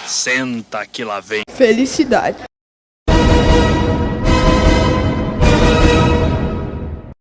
Senta que lá vem felicidade.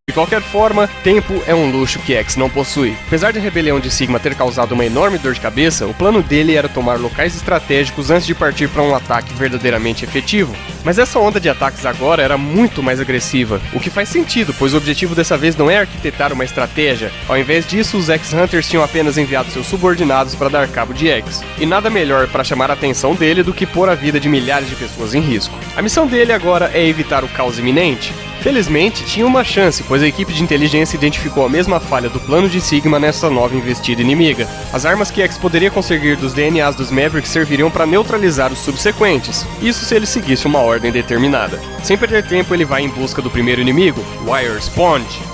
De qualquer forma, tempo é um luxo que X não possui. Apesar de a rebelião de Sigma ter causado uma enorme dor de cabeça, o plano dele era tomar locais estratégicos antes de partir para um ataque verdadeiramente efetivo. Mas essa onda de ataques agora era muito mais agressiva, o que faz sentido, pois o objetivo dessa vez não é arquitetar uma estratégia. Ao invés disso, os X-Hunters tinham apenas enviado seus subordinados para dar cabo de X. E nada melhor para chamar a atenção dele do que pôr a vida de milhares de pessoas em risco. A missão dele agora é evitar o caos iminente. Felizmente, tinha uma chance, pois a equipe de inteligência identificou a mesma falha do plano de Sigma nessa nova investida inimiga. As armas que X poderia conseguir dos DNAs dos Mavericks serviriam para neutralizar os subsequentes, isso se ele seguisse uma ordem determinada. Sem perder tempo, ele vai em busca do primeiro inimigo, Wire Sponge.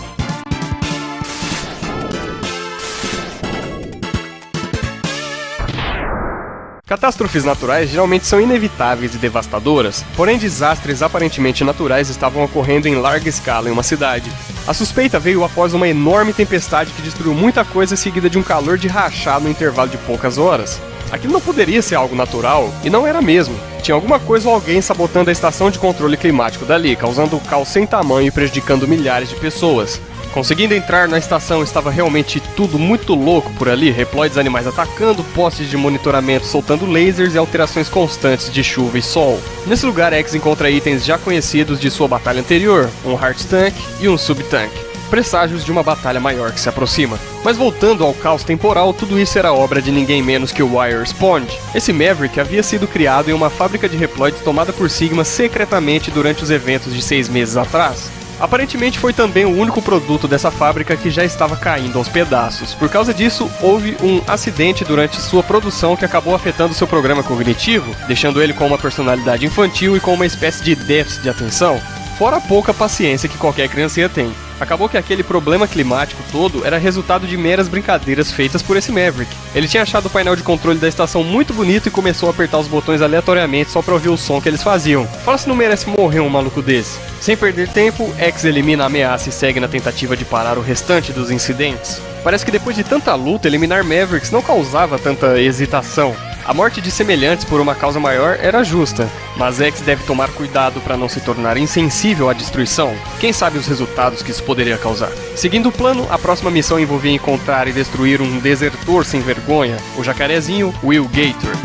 Catástrofes naturais geralmente são inevitáveis e devastadoras, porém desastres aparentemente naturais estavam ocorrendo em larga escala em uma cidade. A suspeita veio após uma enorme tempestade que destruiu muita coisa seguida de um calor de rachar no intervalo de poucas horas. Aquilo não poderia ser algo natural, e não era mesmo. Tinha alguma coisa ou alguém sabotando a estação de controle climático dali, causando um caos sem tamanho e prejudicando milhares de pessoas. Conseguindo entrar na estação, estava realmente tudo muito louco por ali, reploides animais atacando, postes de monitoramento soltando lasers e alterações constantes de chuva e sol. Nesse lugar, X encontra itens já conhecidos de sua batalha anterior, um Heart Tank e um Sub-Tank, presságios de uma batalha maior que se aproxima. Mas voltando ao caos temporal, tudo isso era obra de ninguém menos que o Wire Sponge. Esse Maverick havia sido criado em uma fábrica de reploides tomada por Sigma secretamente durante os eventos de 6 meses atrás. Aparentemente foi também o único produto dessa fábrica que já estava caindo aos pedaços. Por causa disso, houve um acidente durante sua produção que acabou afetando seu programa cognitivo, deixando ele com uma personalidade infantil e com uma espécie de déficit de atenção. Fora a pouca paciência que qualquer criancinha tem. Acabou que aquele problema climático todo era resultado de meras brincadeiras feitas por esse Maverick. Ele tinha achado o painel de controle da estação muito bonito e começou a apertar os botões aleatoriamente só pra ouvir o som que eles faziam. Fala se não merece morrer um maluco desse. Sem perder tempo, X elimina a ameaça e segue na tentativa de parar o restante dos incidentes. Parece que depois de tanta luta, eliminar Mavericks não causava tanta hesitação. A morte de semelhantes por uma causa maior era justa, mas X deve tomar cuidado para não se tornar insensível à destruição. Quem sabe os resultados que isso poderia causar. Seguindo o plano, a próxima missão envolvia encontrar e destruir um desertor sem vergonha, o jacarezinho Will Gator.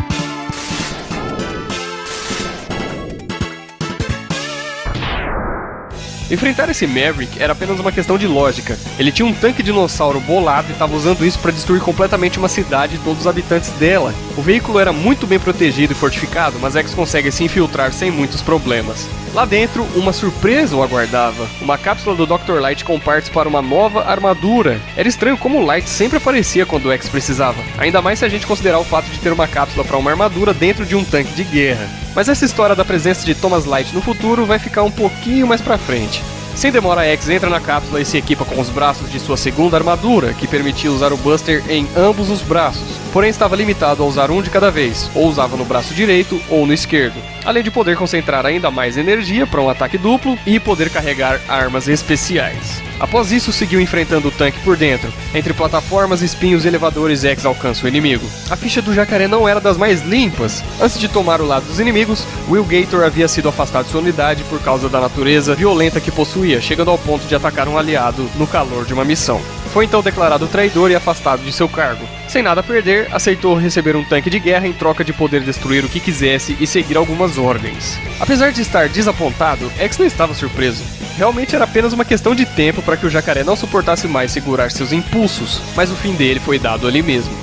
Enfrentar esse Maverick era apenas uma questão de lógica. Ele tinha um tanque dinossauro bolado e estava usando isso para destruir completamente uma cidade e todos os habitantes dela. O veículo era muito bem protegido e fortificado, mas X consegue se infiltrar sem muitos problemas. Lá dentro, uma surpresa o aguardava. Uma cápsula do Dr. Light com partes para uma nova armadura. Era estranho como o Light sempre aparecia quando o X precisava. Ainda mais se a gente considerar o fato de ter uma cápsula para uma armadura dentro de um tanque de guerra. Mas essa história da presença de Thomas Light no futuro vai ficar um pouquinho mais pra frente. Sem demora, X entra na cápsula e se equipa com os braços de sua segunda armadura, que permitia usar o Buster em ambos os braços, porém estava limitado a usar um de cada vez, ou usava no braço direito ou no esquerdo, além de poder concentrar ainda mais energia para um ataque duplo e poder carregar armas especiais. Após isso, seguiu enfrentando o tanque por dentro. Entre plataformas, espinhos e elevadores, X alcança o inimigo. A ficha do jacaré não era das mais limpas. Antes de tomar o lado dos inimigos, Will Gator havia sido afastado de sua unidade por causa da natureza violenta que possuía, chegando ao ponto de atacar um aliado no calor de uma missão. Foi então declarado traidor e afastado de seu cargo. Sem nada a perder, aceitou receber um tanque de guerra em troca de poder destruir o que quisesse e seguir algumas ordens. Apesar de estar desapontado, X não estava surpreso. Realmente era apenas uma questão de tempo para que o jacaré não suportasse mais segurar seus impulsos, mas o fim dele foi dado ali mesmo.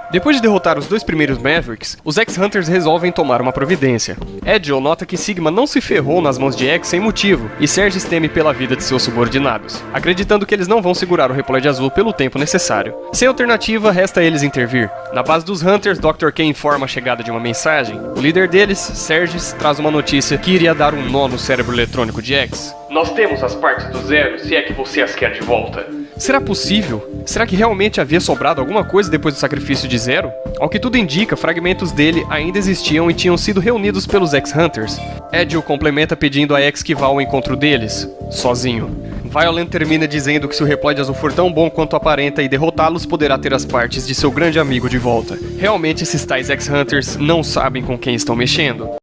Depois de derrotar os dois primeiros Mavericks, os X-Hunters resolvem tomar uma providência. Edgel nota que Sigma não se ferrou nas mãos de X sem motivo, e Sergis teme pela vida de seus subordinados, acreditando que eles não vão segurar o reploide azul pelo tempo necessário. Sem alternativa, resta eles intervir. Na base dos Hunters, Dr. K informa a chegada de uma mensagem. O líder deles, Sergis, traz uma notícia que iria dar um nó no cérebro eletrônico de X. Nós temos as partes do Zero, se é que você as quer de volta. Será possível? Será que realmente havia sobrado alguma coisa depois do sacrifício de Zero? Ao que tudo indica, fragmentos dele ainda existiam e tinham sido reunidos pelos X-Hunters. Edgel complementa pedindo a X que vá ao encontro deles, sozinho. Violent termina dizendo que se o Reploide Azul for tão bom quanto aparenta e derrotá-los, poderá ter as partes de seu grande amigo de volta. Realmente esses tais X-Hunters não sabem com quem estão mexendo.